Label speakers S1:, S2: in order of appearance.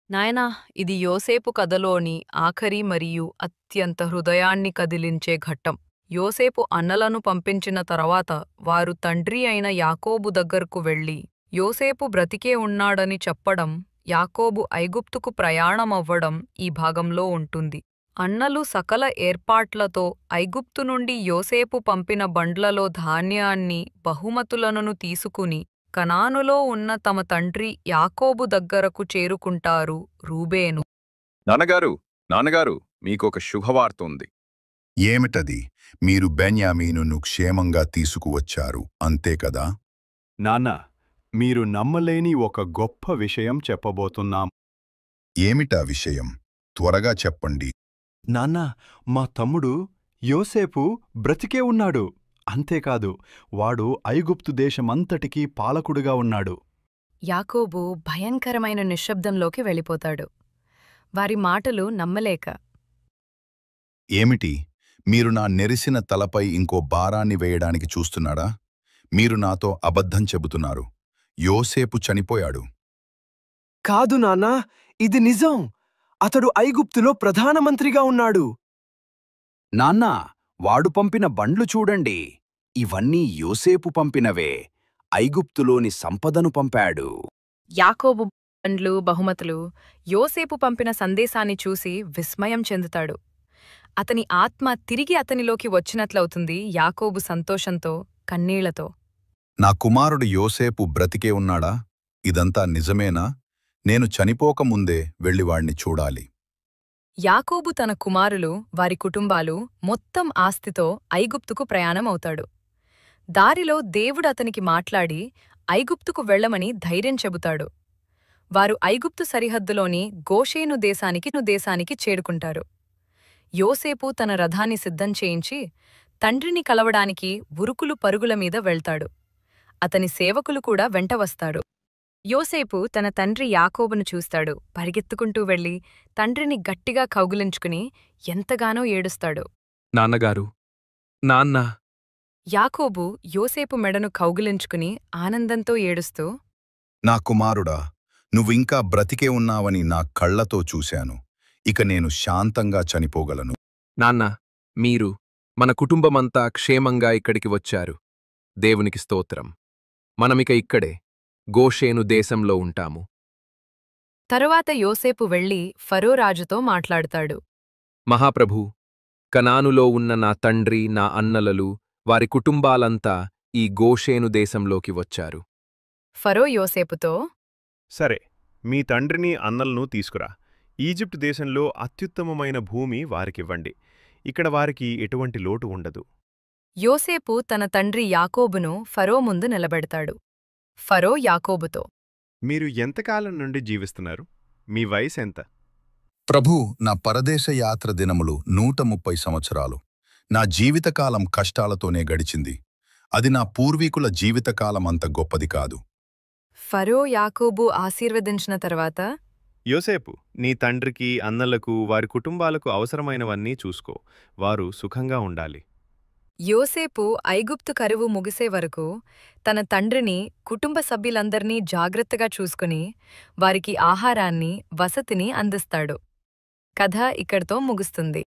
S1: నాయనా, ఇది యోసేపు కథలోని ఆఖరి మరియు అత్యంత హృదయాన్ని కదిలించే ఘట్టం. యోసేపు అన్నలను పంపించిన తర్వాత వారు తండ్రి అయిన యాకోబు దగ్గరకు వెళ్లి యోసేపు బ్రతికే ఉన్నాడని చెప్పడం, యాకోబు ఐగుప్తుకు ప్రయాణమవ్వడం ఈ భాగంలో ఉంటుంది. అన్నలు సకల ఏర్పాట్లతో ఐగుప్తు నుండి యోసేపు పంపిన బండ్లలో ధాన్యాన్ని, బహుమతులను తీసుకుని కనానులో ఉన్న తమ తండ్రి యాకోబు దగ్గరకు చేరుకుంటారు. రూబేను:
S2: నాన్నగారు, నాన్నగారు, మీకొక శుభవార్త ఉంది.
S3: ఏమిటది? మీరు బెన్యామీనును క్షేమంగా తీసుకువచ్చారు, అంతే కదా?
S4: నాన్న, మీరు నమ్మలేని ఒక గొప్ప విషయం చెప్పబోతున్నాం.
S3: ఏమిటా విషయం? త్వరగా చెప్పండి.
S4: నాన్న, మా తమ్ముడు యోసేపు బ్రతికే ఉన్నాడు. అంతేకాదు, వాడు ఐగుప్తు దేశమంతటికీ పాలకుడుగా ఉన్నాడు.
S1: యాకోబు భయంకరమైన నిశ్శబ్దంలోకి వెళ్ళిపోతాడు. వారి మాటలు నమ్మలేక,
S3: ఏమిటి? మీరు నా నెరిసిన తలపై ఇంకో భారాన్ని వేయడానికి చూస్తున్నాడా? మీరు నాతో అబద్ధం చెబుతున్నారు. యోసేపు చనిపోయాడు.
S5: కాదు నాన్నా, ఇది నిజం. అతడు ఐగుప్తులో ప్రధానమంత్రిగా ఉన్నాడు.
S6: నాన్నా, వాడు పంపిన బండ్లు చూడండి. ఇవన్నీ యోసేపు పంపినవే. ఐగుప్తులోని సంపదను పంపాడు.
S1: యాకోబు బండ్లు, బహుమతులు యోసేపు పంపిన సందేశాన్ని చూసి విస్మయం చెందుతాడు. అతని ఆత్మ తిరిగి అతనిలోకి వచ్చినట్లవుతుంది. యాకోబు సంతోషంతో, కన్నీళ్లతో:
S3: నా కుమారుడు యోసేపు బ్రతికే ఉన్నాడా? ఇదంతా నిజమేనా? నేను చనిపోకముందే వెళ్ళివాణ్ణి చూడాలి.
S1: యాకోబు తన కుమారులు, వారి కుటుంబాలు, మొత్తం ఆస్తితో ఐగుప్తుకు ప్రయాణమవుతాడు. దారిలో దేవుడు అతనికి మాట్లాడి ఐగుప్తుకు వెళ్లమని ధైర్యం చెబుతాడు. వారు ఐగుప్తు సరిహద్దులోని గోషేను దేశానికి చేరుకుంటారు. యోసేపు తన రథాన్ని సిద్ధం చేయించి తండ్రిని కలవడానికి ఉరుకులు పరుగుల మీద వెళ్తాడు. అతని సేవకులు కూడా వెంట వస్తాడు. యోసేపు తన తండ్రి యాకోబును చూస్తాడు. పరిగెత్తుకుంటూ వెళ్లి తండ్రిని గట్టిగా కౌగిలించుకుని ఎంతగానో ఏడుస్తాడు.
S7: నాన్నగారు, నాన్న!
S1: యాకోబు యోసేపు మెడను కౌగిలించుకుని ఆనందంతో ఏడుస్తూ:
S3: నా కుమారుడా, నువ్వింకా బ్రతికే ఉన్నావని నా కళ్లతో చూశాను. ఇక నేను శాంతంగా చనిపోగలను.
S7: నాన్న, మీరు, మన కుటుంబమంతా క్షేమంగా ఇక్కడికి వచ్చారు. దేవునికి స్తోత్రం. మనమిక ఇక్కడే గోషేను దేశంలో ఉంటాము.
S1: తరువాత యోసేపు వెళ్లి ఫరో రాజుతో మాట్లాడుతాడు.
S7: మహాప్రభూ, కనానులో ఉన్న నా తండ్రి, నా అన్నలలు, వారి కుటుంబాలంతా ఈ గోషేను దేశంలోకి వచ్చారు.
S1: ఫరో యోసేపుతో:
S4: సరే, మీ తండ్రిని, అన్నలను తీసుకురా. ఈజిప్ట్ దేశంలో అత్యుత్తమమైన భూమి వారికివ్వండి. ఇక్కడ వారికి ఎటువంటి లోటు ఉండదు.
S1: యోసేపు తన తండ్రి యాకోబును ఫరో ముందు నిలబెడతాడు. ఫరో యాకోబుతో:
S4: మీరు ఎంతకాలం నుండి జీవిస్తున్నారు? మీ వయసెంత?
S3: ప్రభూ, నా పరదేశ యాత్ర దినములు 130 సంవత్సరాలు. నా జీవితకాలం కష్టాలతోనే గడిచింది. అది నా పూర్వీకుల జీవితకాలం అంత గొప్పది కాదు.
S1: ఫరో యాకోబు ఆశీర్వదించిన తర్వాత:
S4: యోసేపు, నీ తండ్రికి, అన్నలకు, వారి కుటుంబాలకు అవసరమైనవన్నీ చూసుకో. వారు సుఖంగా ఉండాలి.
S1: యోసేపు ఐగుప్తు కరువు ముగిసే వరకు తన తండ్రిని, కుటుంబ సభ్యులందర్నీ జాగ్రత్తగా చూసుకుని వారికి ఆహారాన్ని, వసతిని అందిస్తాడు. కథ ఇక్కడితో ముగుస్తుంది.